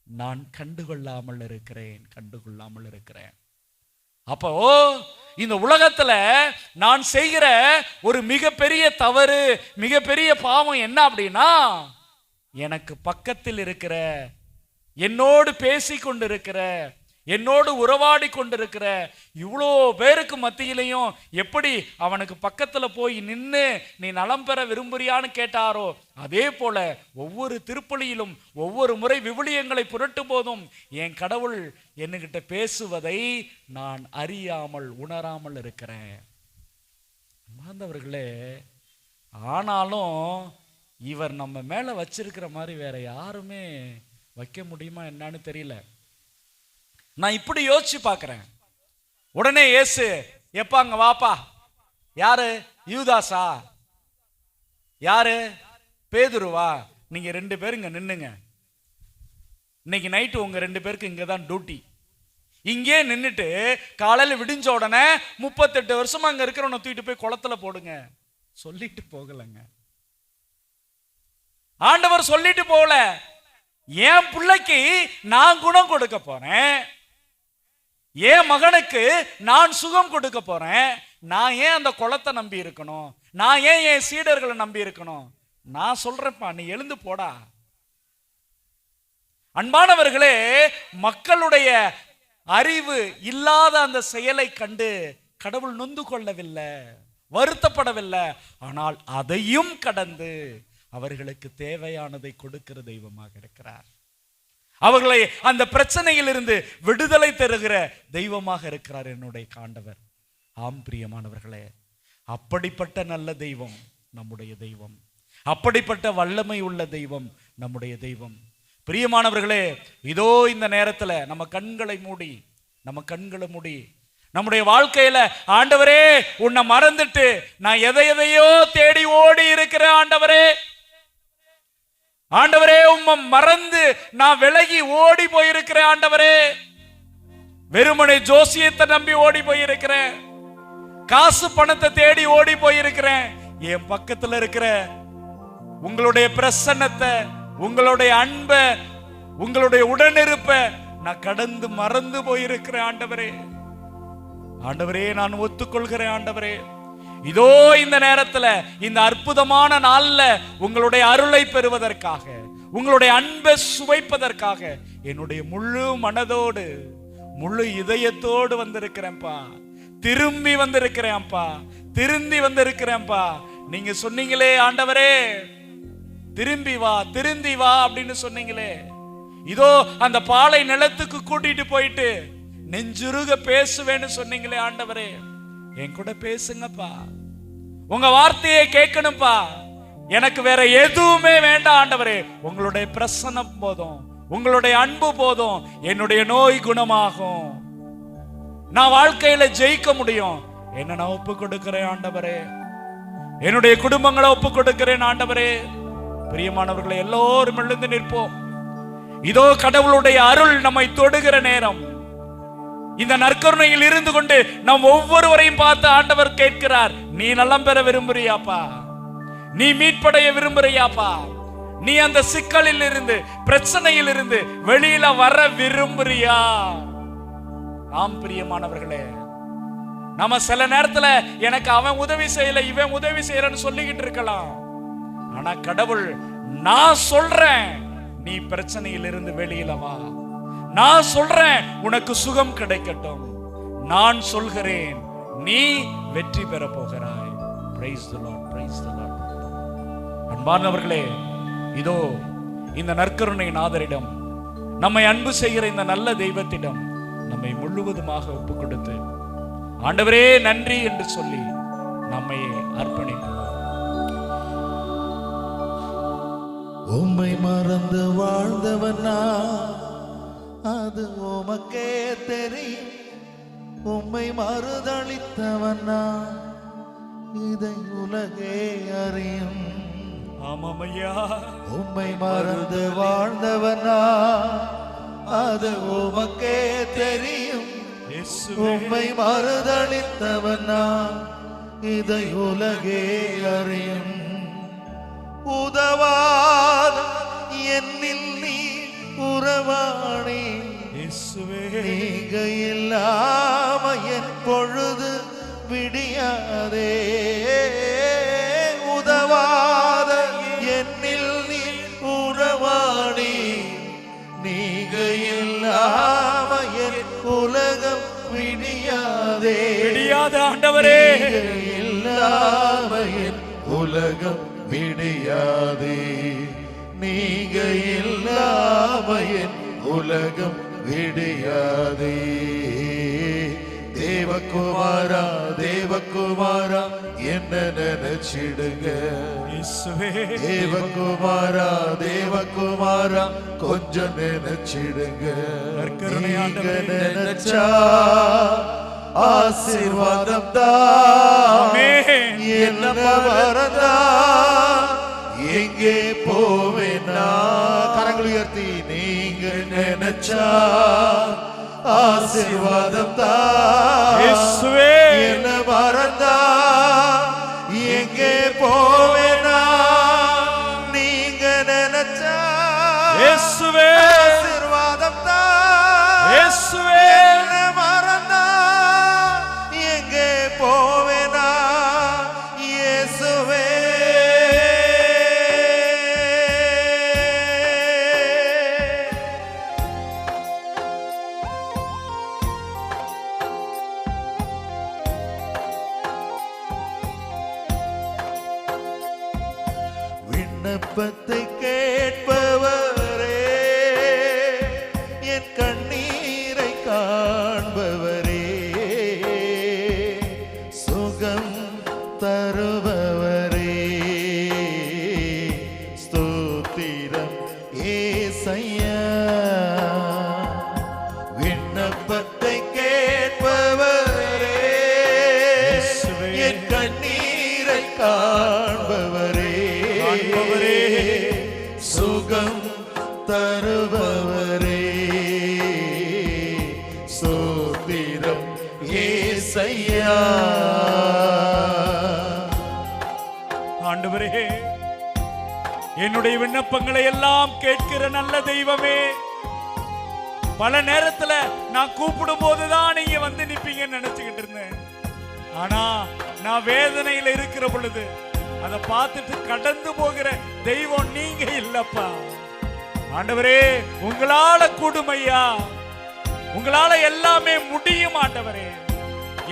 நான் கண்டுகொள்ளாமல் இருக்கிறேன். அப்போ இந்த உலகத்துல நான் செய்கிற ஒரு மிகப்பெரிய தவறு, மிகப்பெரிய பாவம் என்ன அப்படின்னா, எனக்கு பக்கத்தில் இருக்கிற, என்னோடு பேசி கொண்டிருக்கிற, என்னோடு உறவாடி கொண்டிருக்கிற இவ்வளோ பேருக்கு மத்தியிலையும் எப்படி அவனுக்கு பக்கத்துல போய் நின்று நீ நலம் பெற விரும்புறியான்னு கேட்டாரோ, அதே போல ஒவ்வொரு திருப்பலியிலும் ஒவ்வொரு முறை விவிலியங்களை புரட்டும் போதும் என் கடவுள் என்கிட்ட பேசுவதை நான் அறியாமல் உணராமல் இருக்கிறேன். மாந்தவர்களே, ஆனாலும் இவர் நம்ம மேல வச்சிருக்கிற மாதிரி வேற யாருமே வைக்க முடியுமா என்னன்னு தெரியல. நான் இப்படி யோசிச்சு பார்க்கிறேன். உடனே இயேசு, எப்பாங்க வாப்பா, யாரு? யூதாசா? யாரு? பேதுருவா? நீங்க 2 பேரும் இங்க நின்னுங்க, இன்னைக்கு நைட்டு உங்க 2 பேருக்கு இங்கதான் டியூட்டி. இங்கே நின்னுட்டு காலையில விடிஞ்ச உடனே 38 வருஷமா அங்க இருக்கிறவனை தூக்கிட்டு போய் குளத்துல போடுங்க சொல்லிட்டு போகலங்க. ஆண்டவர் சொல்லிட்டு போகல, என் பிள்ளைக்கு நான் குணம் கொடுக்க போறேன், என் மகனுக்கு நான் சுகம் கொடுக்க போறேன். நான் ஏன் அந்த குளத்தை நம்பி இருக்கணும்? நான் ஏன் என் சீடர்களை நம்பி இருக்கணும்? நான் சொல்றேன்ப்பா, நீ எழுந்து போடா. அன்பானவர்களே, மக்களுடைய அறிவு இல்லாத அந்த செயலை கண்டு கடவுள் நொந்து கொள்ளவில்லை, வருத்தப்படவில்லை. ஆனால் அதையும் கடந்து அவர்களுக்கு தேவையானதை கொடுக்கிற தெய்வமாக இருக்கிறார். அவர்களை அந்த பிரச்சனையிலிருந்து விடுதலை தருகிற தெய்வமாக இருக்கிறார் என்னுடைய ஆண்டவர். ஆம் பிரியமானவர்களே, அப்படிப்பட்ட நல்ல தெய்வம் நம்முடைய தெய்வம், அப்படிப்பட்ட வல்லமை உள்ள தெய்வம் நம்முடைய தெய்வம். பிரியமானவர்களே, இதோ இந்த நேரத்துல நம்ம கண்களை மூடி நம்முடைய வாழ்க்கையில, ஆண்டவரே உன்னை மறந்துட்டு நான் எதையோ தேடி ஓடி இருக்கிறேன், ஆண்டவரே உம்மை மறந்து நான் விலகி ஓடி போயிருக்கிறேன், ஆண்டவரே வெறுமனை ஜோசியத்தை நம்பி ஓடி போயிருக்கிறேன், காசு பணத்தை தேடி ஓடி போயிருக்கிறேன். என் பக்கத்துல இருக்கிற உங்களுடைய பிரசன்னத்தை, உங்களுடைய அன்பை, உங்களுடைய உடனிருப்ப நான் கடந்து மறந்து போயிருக்கிறேன். ஆண்டவரே நான் ஒத்துக்கொள்கிறேன். ஆண்டவரே, இதோ இந்த நேரத்துல, இந்த அற்புதமான நாள்ல உங்களுடைய அருளை பெறுவதற்காக, உங்களுடைய அன்பை சுவைப்பதற்காக என்னுடைய முழு மனதோடு முழு இதயத்தோடு வந்திருக்கிறேன்ப்பா, திரும்பி வந்திருக்கிறேன்ப்பா. நீங்க சொன்னீங்களே ஆண்டவரே, திரும்பி வா அப்படின்னு சொன்னீங்களே. இதோ அந்த பாலை நிலத்துக்கு கூட்டிட்டு போயிட்டு நெஞ்சுருக பேசுவேன்னு சொன்னீங்களே ஆண்டவரே, என் கூட பேசுங்கப்பா. உங்க வார்த்தையை கேட்கணும்பா. எனக்கு வேற எதுவுமே வேண்டாம் ஆண்டவரே. உங்களுடைய பிரசன்னம் போதும், உங்களுடைய அன்பு போதும். என்னுடைய நோய் குணமாகும், நான் வாழ்க்கையில ஜெயிக்க முடியும். என்ன நான் ஒப்பு கொடுக்கிறேன் ஆண்டவரே. என்னுடைய குடும்பங்களை ஒப்பு கொடுக்கிறேன் ஆண்டவரே. பிரியமானவர்களை, எல்லோரும் எழுந்து நிற்போம். இதோ கடவுளுடைய அருள் நம்மை தொடுகிற நேரம். இந்த நற்கருணையில் இருந்து கொண்டு நாம் ஒவ்வொருவரையும் பார்த்து ஆண்டவர் கேட்கிறார், நீ நலம் பெற விரும்புறியாப்பா? நீ மீட்படைய விரும்புறியாப்பா? நீ அந்த சிக்கலில் இருந்து, பிரச்சனையில் இருந்து வெளியில வர விரும்புறியா? ஆம் பிரியமானவர்களே, நம்ம சில நேரத்துல எனக்கு அவன் உதவி செய்யல, இவன் உதவி செய்யறன்னு சொல்லிக்கிட்டு இருக்கலாம். ஆனா கடவுள், நான் சொல்றேன், நீ பிரச்சனையில் இருந்து வெளியில வா. நான் சொல்றேன், உனக்கு சுகம் கிடைக்கட்டும். நான் சொல்கிறேன், நீ வெற்றி பெற போகிறாய். Praise the Lord, praise the Lord. அன்பானவர்களே, இதோ இந்த நற்கருணை நாதரிடம், நம்மை அன்பு செய்கிற இந்த நல்ல தெய்வத்திடம் நம்மை முழுவதுமாக ஒப்பு கொடுத்து, ஆண்டவரே நன்றி என்று சொல்லி நம்மை அர்ப்பணிப்போம். உம்மை மறந்து வாழ்ந்தவனா, அது உமக்கே தெரியும். உம்மை மறுதளித்தவனா, இதை உலகே அறியும். ஆமாம் ஐயா. உம்மை மறந்து வாழ்ந்தவனா, அது உமக்கே தெரியும். உம்மை மறுதளித்தவனா, இதை உலகே அறியும். உதவாத என்னில் நீ உறவாணி, நீங்க இல்லாம என் பொழுது விடியாதே. உதவாத என்னில் நீ உறவாணி, நீங்க இல்லாம என் உலகம் விடியாதே. விடியாத ஆண்டவரே, இல்லாம என் உலகம் விடியாதே. நீங்க இல்லாம என் உலகம் விடியாதே. தேவகுமாரா, தேவகுமாரா, என்ன நினைச்சிடுங்க. தேவகுமாரா, தேவகுமாரா, கொஞ்சம் நினைச்சிடுங்க. நீங்க நினைச்சா ஆசீர்வாதம் தான். என்ன வரதா, எங்கே போவேனா? கரங்கள் உயர்த்தி, நீங்க நினைச்சா ஆசீர்வாதம் தான். என்ன வரதா, எங்கே போவேனா? நீங்க நினைச்சா ஆசீர்வாதம் தான். என்ன வரதா, எங்கே போவேனா? இயேசுவே. விண்ணப்பத்தை கேட்பவரே, என் கண்ணீரை காண்பவரே, சுகம் தருபவரே, ஸ்தோத்திரம் ஏசையா. விண்ணப்பத்தை கேட்பவரே, என் கண்ணீரை காண்பவரே, சுகம் தருபவரே, ஸ்தோத்திரம் ஏசையா. ஆண்டவரே, என்னுடைய விண்ணப்பங்களை எல்லாம் கேட்கிற நல்ல தெய்வமே, பல நேரத்துல நான் கூப்பிடும் போதுதான் நீங்க வந்து நிப்பீங்கன்னு நினைச்சுக்கிட்டு இருந்தேன். ஆனா நான் வேதனையில இருக்கிற பொழுது அதை பார்த்துட்டு கடந்து போகிற தெய்வம் நீங்க இல்லப்பா. ஆண்டவரே, உங்களால கூடுமையா, உங்களால எல்லாமே முடியும். ஆண்டவரே,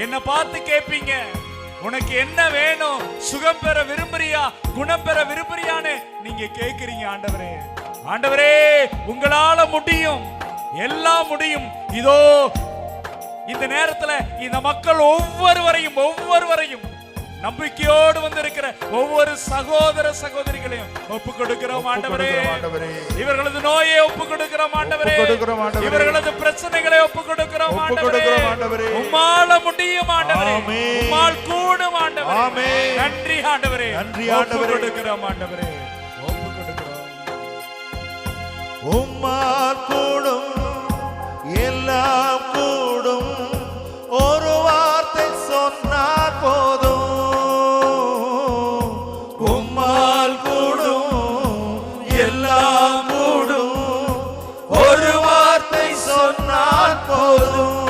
என்ன பார்த்து கேட்பீங்க, உனக்கு என்ன வேணும்? சுகம் பெற விரும்புறியா, குணம் பெற விரும்புறியான்னு நீங்க கேட்கிறீங்க. ஆண்டவரே, ஆண்டவரே, உங்களால முடியும், எல்லாம் முடியும். இதோ இந்த நேரத்துல இந்த மக்கள் ஒவ்வொருவரையும் நம்பிக்கையோடு வந்திருக்கிற ஒவ்வொரு சகோதர சகோதரிகளையும் ஒப்பு கொடுக்கிறோம் ஆண்டவரே. இவர்களது நோயை ஒப்பு கொடுக்கிறோம் ஆண்டவரே. இவர்களது பிரச்சனைகளை ஒப்பு கொடுக்கிறோம் ஆண்டவரே. உம்மால முடியும் ஆண்டவரே. உம்மால் கூடும் ஆண்டவரே. நன்றி ஆண்டவரே. ஒப்பு கொடுக்கிறோம் ஆண்டவரே. ஒப்பு கொடுக்கிறோம். உம்மால் கூடும், எல்லாம் கூடும், ஒரு வார்த்தை சொன்னால் போதும். உம்மால் கூடும், எல்லாம் கூடும், ஒரு வார்த்தை சொன்னால் போதும்.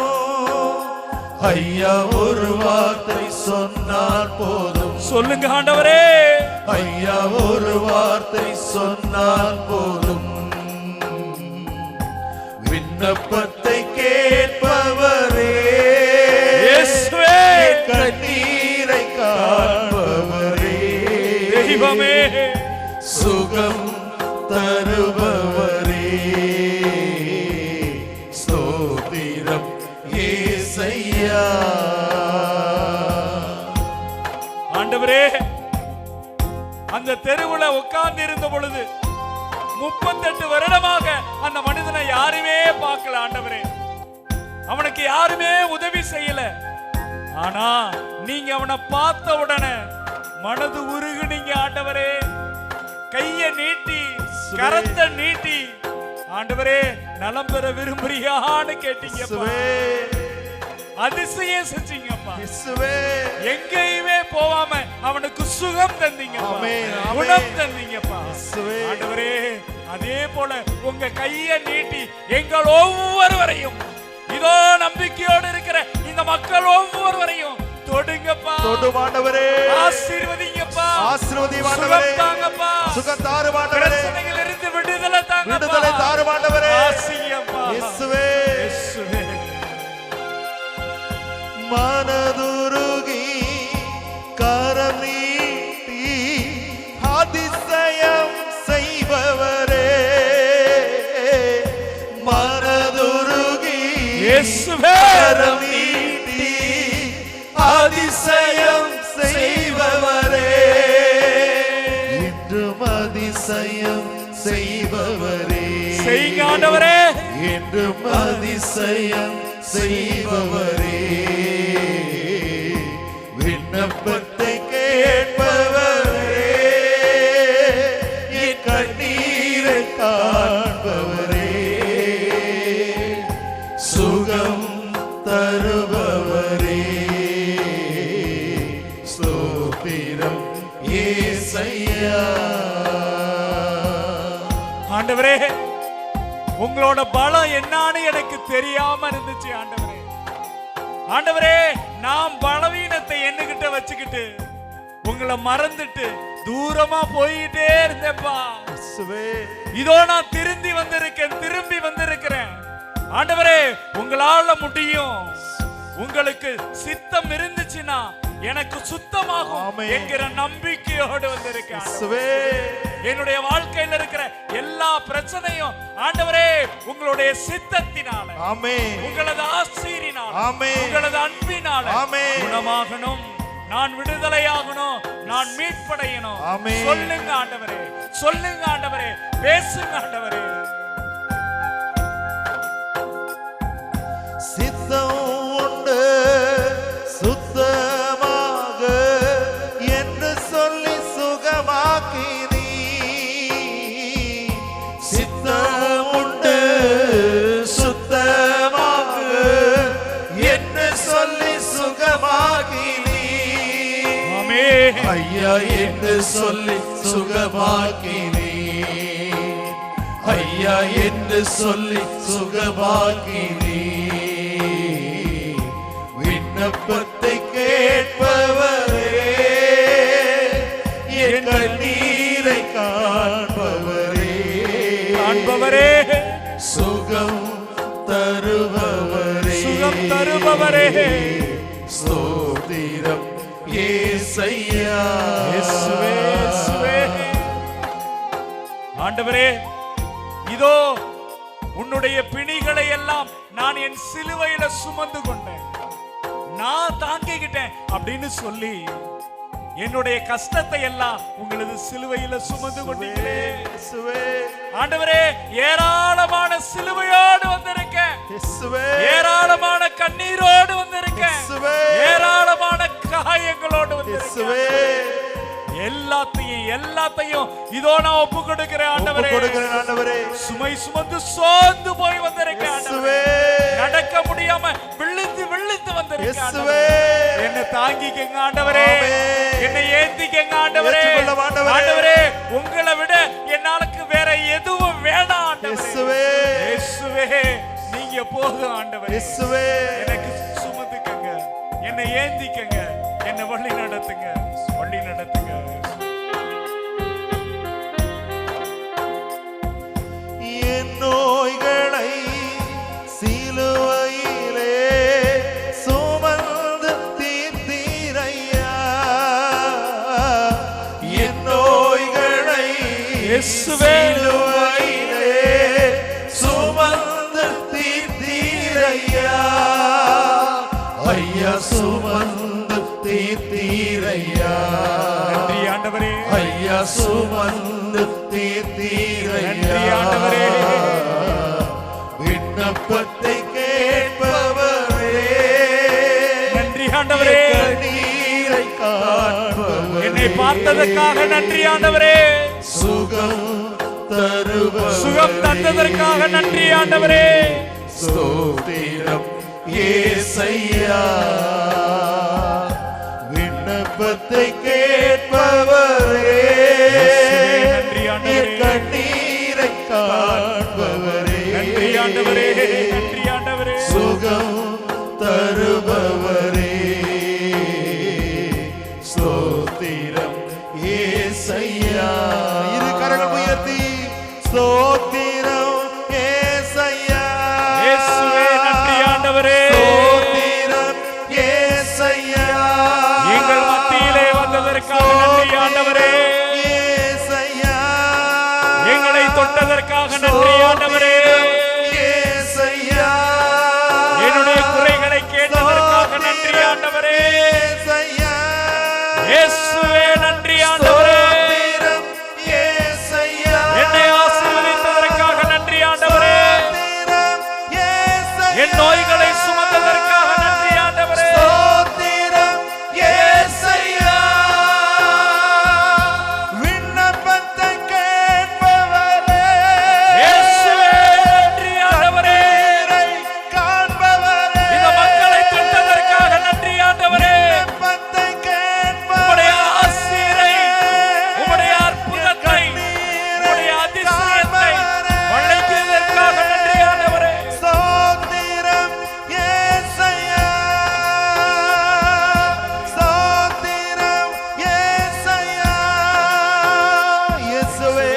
ஐயா, ஒரு வார்த்தை சொன்னால் போதும். சொல்லுங்க ஆண்டவரே. ஐயா, ஒரு வார்த்தை சொன்னால் போதும். விண்ணப்பத்தை கேட்பவரே, கண்ணீரை காண்பவரே, தெய்வமே, சுகம் தருபவரே, ஸ்தோத்திரம் இயேசையா. ஆண்டவரே, அந்த தெருவுல உட்கார்ந்து இருந்த பொழுது 38 வருடமாக அந்த மனிதனை யாருமே பார்க்கல ஆண்டவரே. அவனுக்கு யாருமே உதவி செய்யல. ஆனா நீங்க அவனை பார்த்த உடனே மனது உருகுனீங்க ஆண்டவரே. கையை நீட்டி, கரத்தை நீட்டி, ஆண்டவரே நலம் பெற விரும்புறியான்னு கேட்டீங்க. அதிசயம் செஞ்சீங்கப்பா. எங்கேயுமே போவாம அவனுக்கு சுகம் தந்தீங்க, குணம் தந்தீங்கப்பா ஆண்டவரே. அதே போல உங்க கையை நீட்டி எங்கள் ஒவ்வொருவரையும், இதோ நம்பிக்கையோடு இருக்கிற இந்த மக்கள் ஒவ்வொருவரையும் தொடுங்கப்பா. தொடுமாண்டவரே, ஆசீர்வதிங்கப்பா. ஆசீர்வதிமாண்டவரே, சுகம் தாங்கப்பா. சுகம் தாருமாண்டவரே, பிரச்சனைகளிலிருந்து விடுதலை தாங்கப்பா. விடுதலை தாருமாண்டவரே. ஆசீர்வதிங்கப்பா. இயேசுவே, இயேசுவே. மனதுருகி கரம் நீட்டி அதிசயம் செய்பவரே, மனதுருகி கரம் நீட்டி அதிசயம் செய்பவரே, இன்றும் அதிசயம் செய்பவரே, செய்யுங்க ஆண்டவரே. என்றும் அதிசயம் செய்பவரே, விண்ணப்பத்தை கேட்பவரே, என் கண்ணீரை காண்பவரே, சுகம் தருபவரே, ஸ்தோத்திரம் இயேசையா. ஆண்டவரே, உங்களோட பலம் என்னன்னு எனக்கு தெரியாம இருந்துச்சு ஆண்டவரே. ஆண்டவரே, நாம் பலவீனத்தை என்னகிட்ட வச்சுக்கிட்டு உங்களை மறந்துட்டு தூரமா போயிட்டே இருந்தேப்பா. இதோ நான் திரும்பி வந்திருக்கிறேன் ஆண்டவரே. உங்களால முடியும். உங்களுக்கு சித்தம் இருந்துச்சுன்னா எனக்கு சுத்தமாகும் என்கிற நம்பிக்கையோடு வந்திருக்கேன். என்னுடைய வாழ்க்கையில் இருக்கிற எல்லா பிரச்சனையும் ஆண்டவரே உங்களுடைய சித்தத்தினால, உங்களது ஆசீரினால, உங்களது அன்பினால குணமாகணும். நான் விடுதலையாகணும், நான் மீட்படையணும். சொல்லுங்க ஆண்டவரே, சொல்லுங்க ஆண்டவரே, பேசுங்க ஆண்டவரே. சித்தம் உண்டு சுத்தமாக என்று சொல்லி சுகமாக்கினீ. சித்தம் உண்டு சுத்தமாக என்று சொல்லி சுகமாக்கினீ. ஐயா என்று சொல்லி சுகமாக்கினீ. ஐயா என்று சொல்லி சுகமாக்கினீ. விண்ணப்பத்தை கேட்பவரே, என் கண்ணீரை காண்பவரே, சுகம் தருபவரே, ஸ்தோத்திரம் இயேசையா. ஆண்டவரே, இதோ உன்னுடைய பிணிகளை எல்லாம் நான் என் சிலுவையில சுமந்து கொண்டேன். நான் தாங்கிக்கிட்டேன் அப்படின்னு சொல்லி என்னுடைய கஷ்டத்தை எல்லாம் உங்களது சிலுவையில சுமந்து கொண்டீங்களே ஆண்டவரே. ஏராளமான சிலுவையோடு வந்திருக்கேன், ஏராளமான கண்ணீரோடு வந்திருக்கேன், ஏராளமான காயங்களோடு வந்திருக்கேன். எல்லாத்தையும் இதோ நான் ஒப்பு கொடுக்கிறேன் ஆண்டவரே. சுமை சுமந்து சோர்ந்து போய் வந்திருக்கேன் ஆண்டவரே. நடக்க முடியாம விழுந்து வந்திருக்கேன். என்னை தாங்கிக்கங்க ஆண்டவரே, என்னை ஏந்திக்கங்க ஆண்டவரே. ஆண்டவரே, உங்களை விட என்னாலுக்கு வேற எதுவும் வேண்டாம் ஆண்டவரே. இயேசுவே, நீங்க போதும் ஆண்டவரே. எனக்கு சுமந்துக்கங்க, என்னை ஏந்திக்கங்க, என்னை வழி நடத்துங்க. என் நோய்களை சிலுவையிலே சுமந்து தீர்த்தீரையா. என் நோய்களை சிலுவையிலே சுமந்து தீர்த்தீரையா. ஐயா, சுமந்து தீர்த்தீரையா. நன்றி ஆண்டவரே. ஐயா, சுமந்து தீர்த்தீரையா. ஆண்டவரே, விண்ணப்பத்தை கேட்பவரே. நன்றி ஆண்டவரே. கண்ணீரை காண்பவரே. என்னை பார்த்ததற்காக நன்றி ஆண்டவரே. சுகம் தந்ததற்காக நன்றி ஆண்டவரே. ஸ்தோத்திரம் இயேசையா. விண்ணப்பத்தை கேட்பவரே. கண்ணீரை காண்பவரே. நன்றி ஆண்டவரே. நன்றி ஆண்டவரே. சுகம் தருபவரே. ஸ்தோத்திரம் இயேசையா. இரு கரங்கள் உயர்த்தி ஸ்தோத்திரம் இயேசையா. இயேசுவே, நன்றி ஆண்டவரே. ஸ்தோத்திரம் இயேசையா. எங்கள் மத்தியிலே வந்ததற்காக நன்றி ஆண்டவரே. இயேசையா. எங்களை தொட்டதற்காக நன்றி ஆண்டவரே. இயேசையா. என்னுடைய குறைகளை கேட்டதற்காக நன்றி ஆண்டவரே. இயேசையா. இயேசுவே, நன்றி ஆண்டவரே. இயேசையா. என்னை ஆசீர்வதித்ததற்காக நன்றி ஆண்டவரே. என் நோய்களை சுமந்ததற்காக நன்றி ஆண்டவரே. விண்ணப்பத்தை கேட்பவரே. இயேசுவே, நன்றி ஆண்டவரே. காண்பவரே. இந்த மக்களை தொட்டதற்காக நன்றி ஆண்டவரே. விண்ணப்பத்தை கேட்பவரே. உம்முடைய ஆசீரை, உம்முடைய அற்புதத்தை, உம்முடைய அதிசயத்தை வழங்கியதற்காக நன்றி ஆண்டவரே. ஸ்தோத்திரம் இயேசையா. ஸ்தோத்திரம் இயேசையா. இயேசுவே.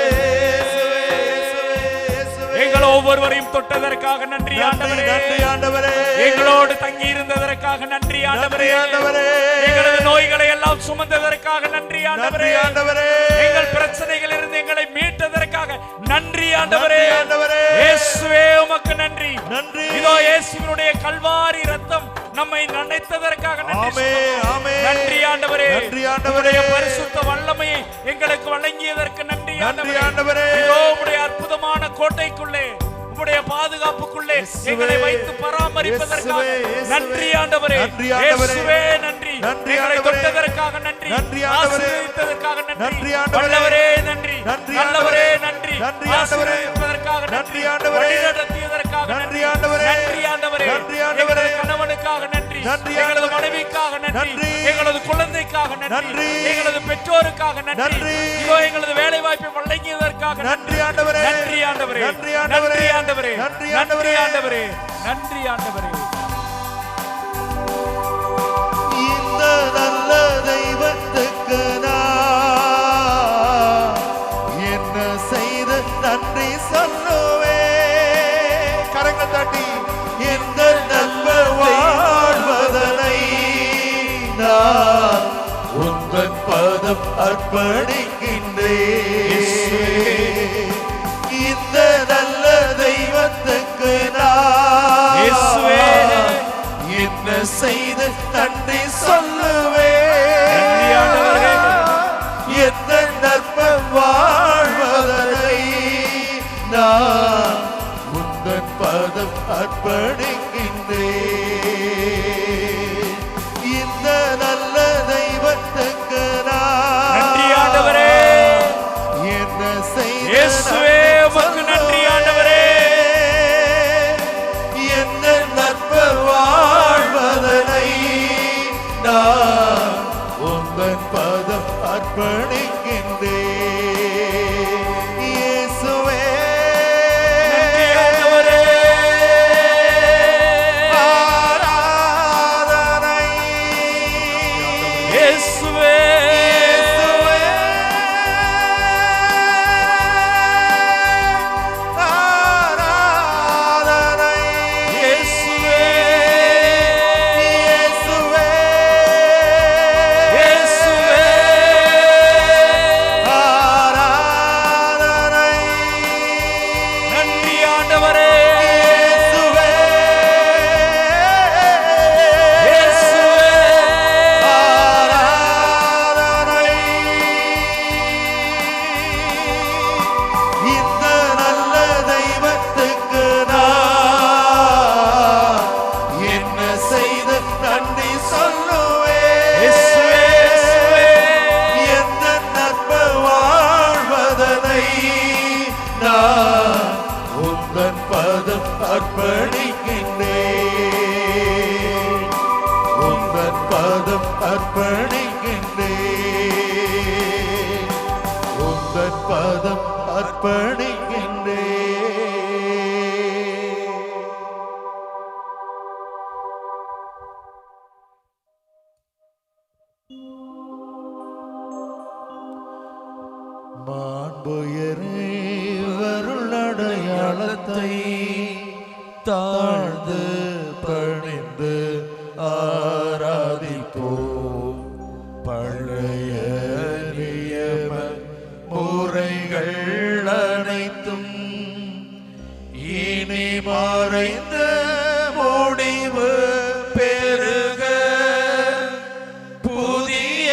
எங்கள் ஒவ்வொருவரையும் தொட்டதற்காக நன்றி ஆண்டவரே. நன்றி ஆண்டவரே. எங்களோடு தங்கி இருந்ததற்காக நன்றி ஆண்டவரே. ஆண்டவரே. எங்களது நோய்களை எல்லாம் சுமந்ததற்காக நன்றி ஆண்டவரே. ஆண்டவரே. எங்கள் பிரச்சனைகள் இருந்து எங்களை மீட்டதற்காக நன்றி ஆண்டவரே. ஆண்டவரே. இயேசுவே, உமக்கு நன்றி. நன்றி. இதோ இயேசுவினுடைய கல்வாரி ரத்தம் நம்மை நினைத்ததற்காக நன்றி. நன்றி ஆண்டவரே. நன்றி ஆண்டவரே. பரிசுத்த வல்லமையை எங்களுக்கு வழங்கியதற்கு நன்றி நன்றி ஆண்டவரே. ஆண்டவரே. இதோ உம்முடைய அற்புதமான கோட்டைக்குள்ளே, உம்முடைய பாதுகாப்புக்குள்ளே எங்களை வைத்து பராமரிப்பதற்காக நன்றி ஆண்டவரே. இயேசுவே, நன்றி. எங்களை தொட்டதற்காக நன்றி. ஆசீர்வதித்ததற்காக நன்றி. வல்லவரே நன்றி. நல்லவரே நன்றி. ஆசீர்வதிப்பதற்காக நன்றி. வழிநடத்தியதற்காக நன்றி. நன்றி ஆண்டவரே. எங்களது கணவனுக்காக நன்றி. எங்களது மனைவிக்காக நன்றி. எங்களது குழந்தைக்காக நன்றி. எங்களது பெற்றோருக்காக நன்றி. இதோ எங்களது வேலை வாய்ப்பை வழங்கியதற்காக நன்றி ஆண்டவரே. நன்றி ஆண்டவரே. நன்றி ஆண்டவரே. நன்றி ஆண்டவரே. நன்றி ஆண்டவரே. இந்த நல்ல தெய்வத்துக்கு நான் என்ன செய்து நன்றி சொல்லுவே. கரங்கள் தட்டி எந்த நண்பர் வாழ்வதனை நான் உந்தன் பதம் அர்ப்பணிக்கின்றேன். இந்த நல்ல தெய்வத்துக்கு நான் என்ன செய்து அர்ப்பணிக்கின்றேன். இந்த நல்ல தெய்வத்துக்கு நன்றி ஆண்டவரே. என்ன செய்த இயேசுவே உமக்கு நன்றி ஆண்டவரே. என்ன நற்ப வாழ்வதனை நான் உங்கள் பதம் அர்ப்பணிக்கின்றேன். இயேசுவே ஆராதனை. இயேசுவே ஆராதனை. இயேசுவே இயேசுவே இயேசுவே ஆராதனை. நன்றி ஆண்டவரே. இயேசுவே இயேசுவே ஆராதனை. இந்த நல்ல தெய்வத்துக்கு நான் என்ன செய்து நன்றி சொல்லுவேன். இயேசுவே எந்த நற்ப வாழ்வதனை நான் உந்தன் பதம் அர்ப்பணிக்கின்றேன். உந்தன் பதம் அர்ப்பணிக்கின்றேன். உந்தன் பதம் அர்ப்பணிக்கின்றேன். மாண்புயரே வருளடையாளத்தை தாழ்ந்து பணிந்து ஆராதிப்போம். பழைய நியம முறைகள் அனைத்தும் இனி மறைந்து முடிவு பெறுக. புதிய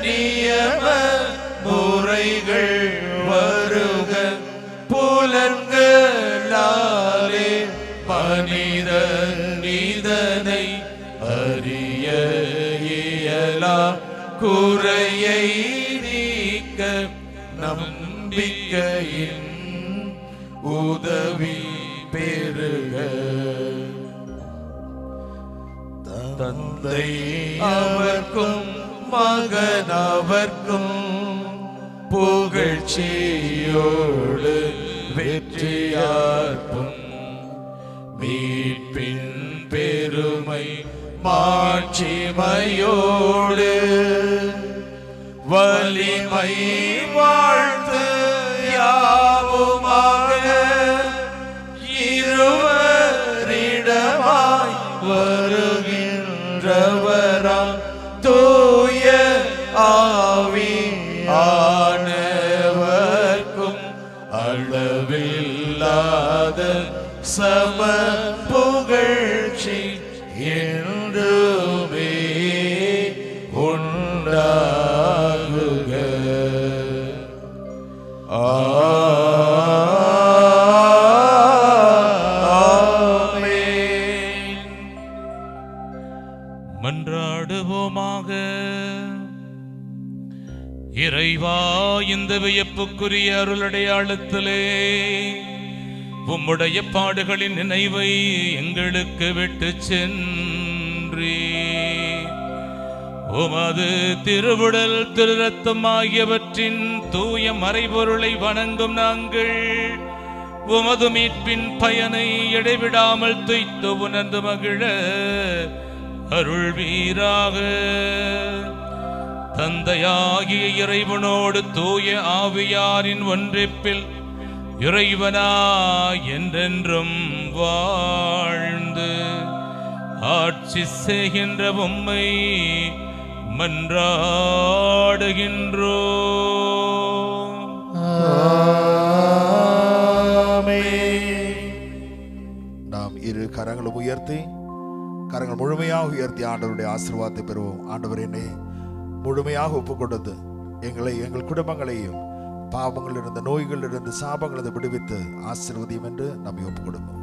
நியம முறைகள் வருக. புலன்களாலே மனித நீதனை அறிய இயலா குறையை நீக்க நம்பிக்கையின் உதவி பெறுக. தந்தை அவர்க்கும் மகன் அவர்க்கும் புகழ்ச்சியோடு வெற்றியார்ப்பும் மீட்பின் பெருமை மாட்சிமையோடு வலிமை வாழ்த்து யாவுமாக இருவரிடமாய் வருகின்றவராம் தூய ஆவியானவர்க்கும் அளவில்லாத சம புகழ்ச்சி என்றுமே உண்டாகுக. ஆமென். மன்றாடுவோமாக. இறைவா, இந்த வியப்புக்குரிய அருளடையாளத்திலே உம்முடைய பாடுகளின் நினைவை எங்களுக்கு விட்டு சென்றே உமது திருவுடல் திருரத்தம் ஆகியவற்றின் தூய மறைபொருளை வணங்கும் நாங்கள் உமது மீட்பின் பயனை இடைவிடாமல் துய்த்து உணர்ந்து மகிழ அருள்வீராக. தந்தையாகிய இறைவனோடு தூய ஆவியாரின் ஒன்றிப்பில் இறைவனாய் என்றென்றும் வாழ்ந்து ஆட்சி செய்கின்ற உம்மை மன்றாடுகின்றோம். நாம் இரு கரங்களும் உயர்த்தி கரங்கள் முழுமையாக உயர்த்தி ஆண்டவருடைய ஆசீர்வாதத்தை பெறுவோம். ஆண்டவர் என்னை முழுமையாக ஒப்புக் கொடுத்து எங்களை எங்கள் குடும்பங்களையும் பாவங்களிலிருந்து நோய்களிலிருந்து சாபங்களிலிருந்து விடுவித்து ஆசீர்வதியும் என்று நம்மை ஒப்புக் கொடுப்போம்.